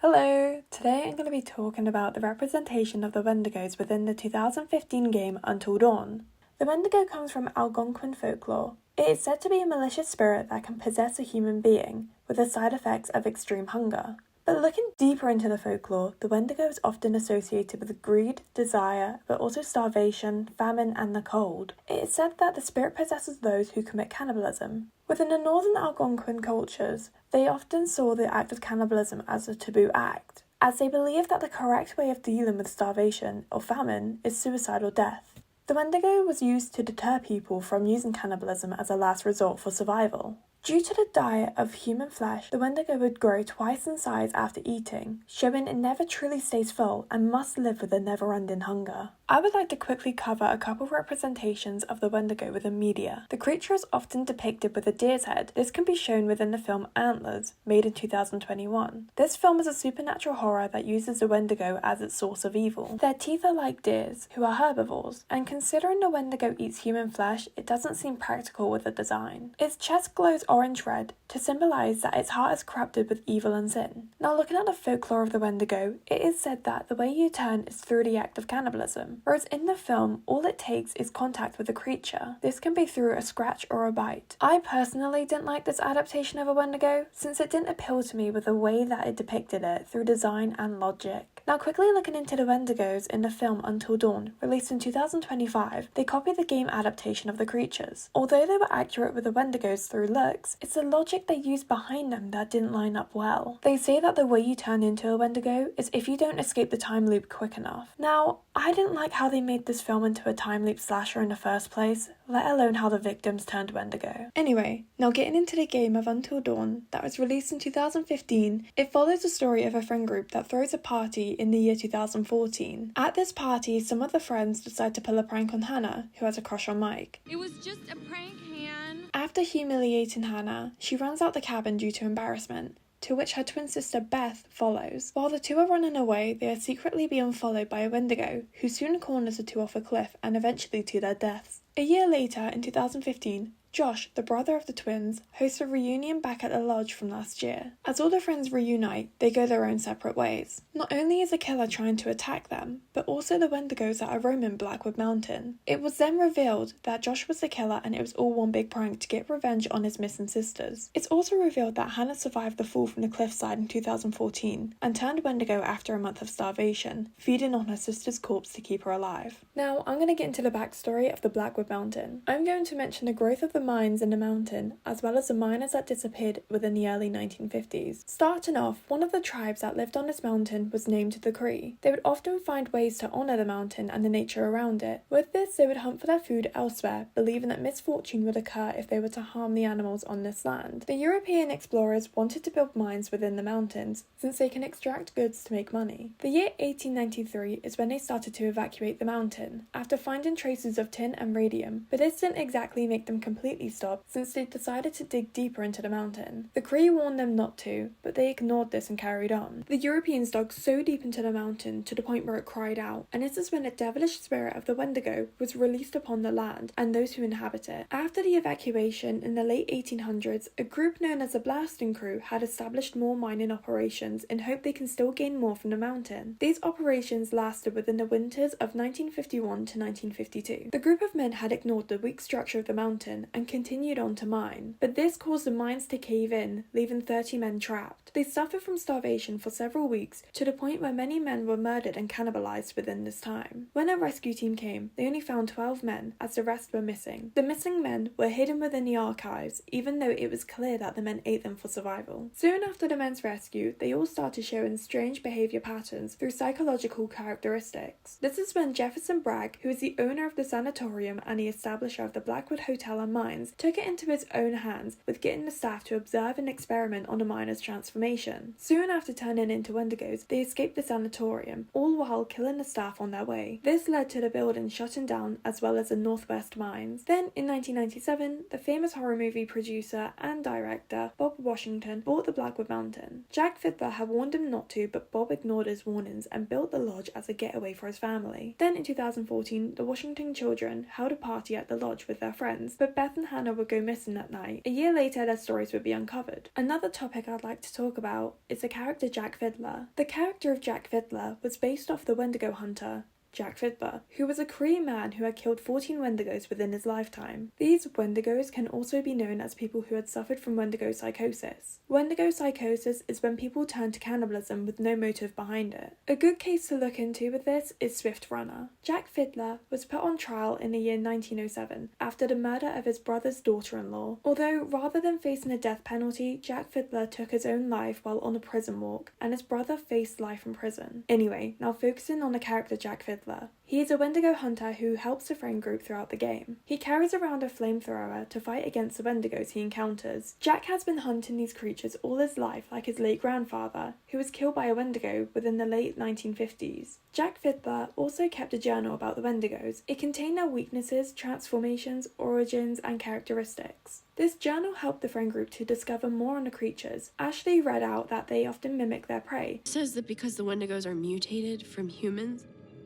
Hello! Today I'm going to be talking about the representation of the Wendigos within the 2015 game Until Dawn. The Wendigo comes from Algonquin folklore. It is said to be a malicious spirit that can possess a human being, with the side effects of extreme hunger. But looking deeper into the folklore, the Wendigo is often associated with greed, desire, but also starvation, famine, and the cold. It is said that the spirit possesses those who commit cannibalism. Within the northern Algonquin cultures, they often saw the act of cannibalism as a taboo act, as they believed that the correct way of dealing with starvation or famine is suicide or death. The Wendigo was used to deter people from using cannibalism as a last resort for survival. Due to the diet of human flesh, the Wendigo would grow twice in size after eating, showing it never truly stays full and must live with a never-ending hunger. I would like to quickly cover a couple representations of the Wendigo within media. The creature is often depicted with a deer's head. This can be shown within the film Antlers, made in 2021. This film is a supernatural horror that uses the Wendigo as its source of evil. Their teeth are like deers, who are herbivores, and considering the Wendigo eats human flesh, it doesn't seem practical with the design. Its chest glows orange-red to symbolize that its heart is corrupted with evil and sin. Now, looking at the folklore of the Wendigo, it is said that the way you turn is through the act of cannibalism, whereas in the film, all it takes is contact with the creature. This can be through a scratch or a bite. I personally didn't like this adaptation of a Wendigo, since it didn't appeal to me with the way that it depicted it through design and logic. Now, quickly looking into the Wendigos in the film Until Dawn, released in 2025, they copied the game adaptation of the creatures. Although they were accurate with the Wendigos through looks, it's the logic they used behind them that didn't line up well. They say that the way you turn into a Wendigo is if you don't escape the time loop quick enough. Now, I didn't like how they made this film into a time loop slasher in the first place, let alone how the victims turned Wendigo. Anyway, now getting into the game of Until Dawn, that was released in 2015, it follows the story of a friend group that throws a party in the year 2014. At this party, some of the friends decide to pull a prank on Hannah, who has a crush on Mike. It was just a prank, Han. After humiliating Hannah, she runs out the cabin due to embarrassment, to which her twin sister Beth follows. While the two are running away, they are secretly being followed by a Wendigo, who soon corners the two off a cliff and eventually to their deaths. A year later, in 2015, Josh, the brother of the twins, hosts a reunion back at the lodge from last year. As all the friends reunite, they go their own separate ways. Not only is a killer trying to attack them, but also the Wendigos that are roaming Blackwood Mountain. It was then revealed that Josh was the killer and it was all one big prank to get revenge on his missing sisters. It's also revealed that Hannah survived the fall from the cliffside in 2014 and turned Wendigo after a month of starvation, feeding on her sister's corpse to keep her alive. Now, I'm going to get into the backstory of the Blackwood Mountain. I'm going to mention the growth of the mines in the mountain, as well as the miners that disappeared within the early 1950s. Starting off, one of the tribes that lived on this mountain was named the Cree. They would often find ways to honour the mountain and the nature around it. With this, they would hunt for their food elsewhere, believing that misfortune would occur if they were to harm the animals on this land. The European explorers wanted to build mines within the mountains, since they can extract goods to make money. The year 1893 is when they started to evacuate the mountain, after finding traces of tin and radium, but this didn't exactly make them completely stopped, since they decided to dig deeper into the mountain. The Cree warned them not to, but they ignored this and carried on. The Europeans dug so deep into the mountain to the point where it cried out, and this is when the devilish spirit of the Wendigo was released upon the land and those who inhabit it. After the evacuation in the late 1800s, a group known as the Blasting Crew had established more mining operations in hope they can still gain more from the mountain. These operations lasted within the winters of 1951 to 1952. The group of men had ignored the weak structure of the mountain and continued on to mine, but this caused the mines to cave in, leaving 30 men trapped. They suffered from starvation for several weeks, to the point where many men were murdered and cannibalized within this time. When a rescue team came, they only found 12 men, as the rest were missing. The missing men were hidden within the archives, even though it was clear that the men ate them for survival. Soon after the men's rescue, they all started showing strange behavior patterns through psychological characteristics. This is when Jefferson Bragg, who is the owner of the sanatorium and the establisher of the Blackwood Hotel and Mines, took it into his own hands with getting the staff to observe and experiment on the miners' transformation. Soon after turning into Wendigos, they escaped the sanatorium, all while killing the staff on their way. This led to the building shutting down, as well as the Northwest Mines. Then, in 1997, the famous horror movie producer and director Bob Washington bought the Blackwood Mountain. Jack Fiddler had warned him not to, but Bob ignored his warnings and built the lodge as a getaway for his family. Then, in 2014, the Washington children held a party at the lodge with their friends, but Beth and Hannah would go missing that night, a year later their stories would be uncovered. Another topic I'd like to talk about is the character Jack Fiddler. The character of Jack Fiddler was based off the Wendigo hunter Jack Fiddler, who was a Korean man who had killed 14 Wendigos within his lifetime. These Wendigos can also be known as people who had suffered from Wendigo psychosis. Wendigo psychosis is when people turn to cannibalism with no motive behind it. A good case to look into with this is Swift Runner. Jack Fiddler was put on trial in the year 1907 after the murder of his brother's daughter-in-law. Although rather than facing a death penalty, Jack Fiddler took his own life while on a prison walk, and his brother faced life in prison. Anyway, now focusing on the character Jack Fiddler. He is a Wendigo hunter who helps the friend group throughout the game. He carries around a flamethrower to fight against the Wendigos he encounters. Jack has been hunting these creatures all his life like his late grandfather, who was killed by a Wendigo within the late 1950s. Jack Fiddler also kept a journal about the Wendigos. It contained their weaknesses, transformations, origins, and characteristics. This journal helped the friend group to discover more on the creatures. Ashley read out that they often mimic their prey. It says that because the Wendigos are mutated from humans,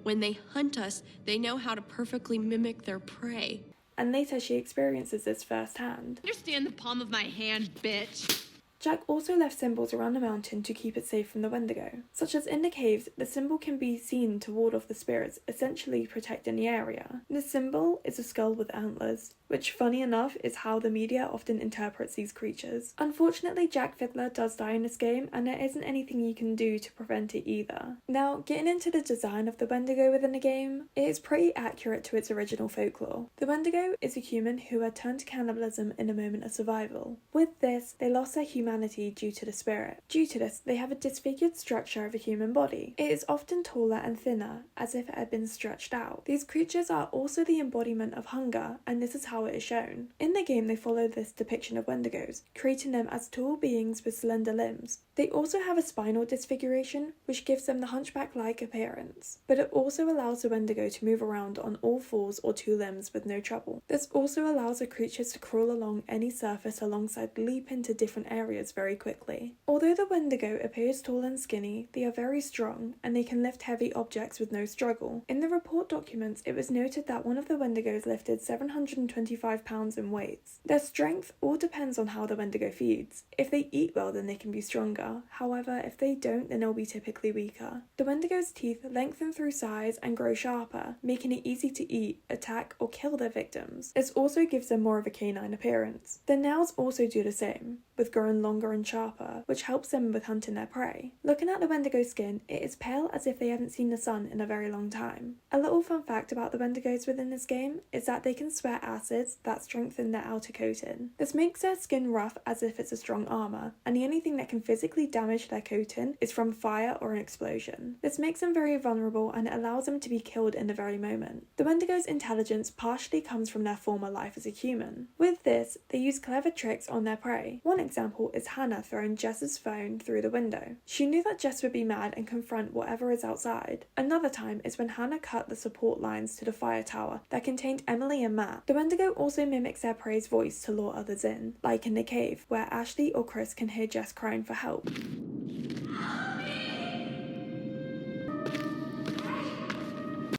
when they hunt us, they know how to perfectly mimic their prey. And later she experiences this firsthand. Understand the palm of my hand, bitch. Jack also left symbols around the mountain to keep it safe from the Wendigo. Such as in the caves, the symbol can be seen to ward off the spirits, essentially protecting the area. This symbol is a skull with antlers, which funny enough is how the media often interprets these creatures. Unfortunately, Jack Fiddler does die in this game, and there isn't anything you can do to prevent it either. Now, getting into the design of the Wendigo within the game, it is pretty accurate to its original folklore. The Wendigo is a human who had turned to cannibalism in a moment of survival. With this, they lost their humanity due to the spirit. Due to this, they have a disfigured structure of a human body. It is often taller and thinner, as if it had been stretched out. These creatures are also the embodiment of hunger, and this is how it is shown. In the game, they follow this depiction of Wendigos, creating them as tall beings with slender limbs. They also have a spinal disfiguration, which gives them the hunchback-like appearance, but it also allows the Wendigo to move around on all fours or two limbs with no trouble. This also allows the creatures to crawl along any surface alongside leaping to different areas very quickly. Although the Wendigo appears tall and skinny, they are very strong, and they can lift heavy objects with no struggle. In the report documents, it was noted that one of the Wendigos lifted 725 pounds in weights. Their strength all depends on how the Wendigo feeds. If they eat well, then they can be stronger. However, if they don't, then they'll be typically weaker. The Wendigo's teeth lengthen through size and grow sharper, making it easy to eat, attack, or kill their victims. This also gives them more of a canine appearance. Their nails also do the same, with growing longer and sharper, which helps them with hunting their prey. Looking at the Wendigo skin, it is pale as if they haven't seen the sun in a very long time. A little fun fact about the Wendigos within this game is that they can sweat acids that strengthen their outer coating. This makes their skin rough as if it's a strong armour, and the only thing that can physically damage their coating is from fire or an explosion. This makes them very vulnerable and it allows them to be killed in the very moment. The Wendigo's intelligence partially comes from their former life as a human. With this, they use clever tricks on their prey. One example is Hannah throwing Jess's phone through the window. She knew that Jess would be mad and confront whatever is outside. Another time is when Hannah cut the support lines to the fire tower that contained Emily and Matt. The Wendigo also mimics their prey's voice to lure others in, like in the cave, where Ashley or Chris can hear Jess crying for help.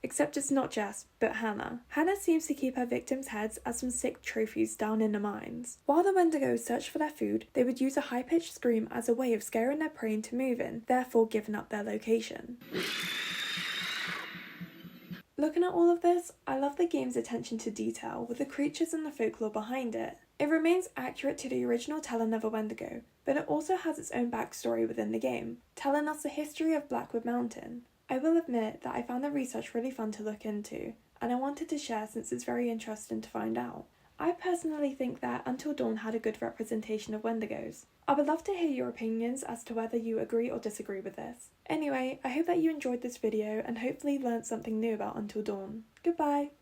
Except it's not Jess, but Hannah. Hannah seems to keep her victims' heads as some sick trophies down in the mines. While the Wendigos search for their food, they would use a high-pitched scream as a way of scaring their prey into moving, therefore giving up their location. Looking at all of this, I love the game's attention to detail with the creatures and the folklore behind it. It remains accurate to the original telling of a Wendigo, but it also has its own backstory within the game, telling us the history of Blackwood Mountain. I will admit that I found the research really fun to look into, and I wanted to share since it's very interesting to find out. I personally think that Until Dawn had a good representation of Wendigos. I would love to hear your opinions as to whether you agree or disagree with this. Anyway, I hope that you enjoyed this video and hopefully learned something new about Until Dawn. Goodbye!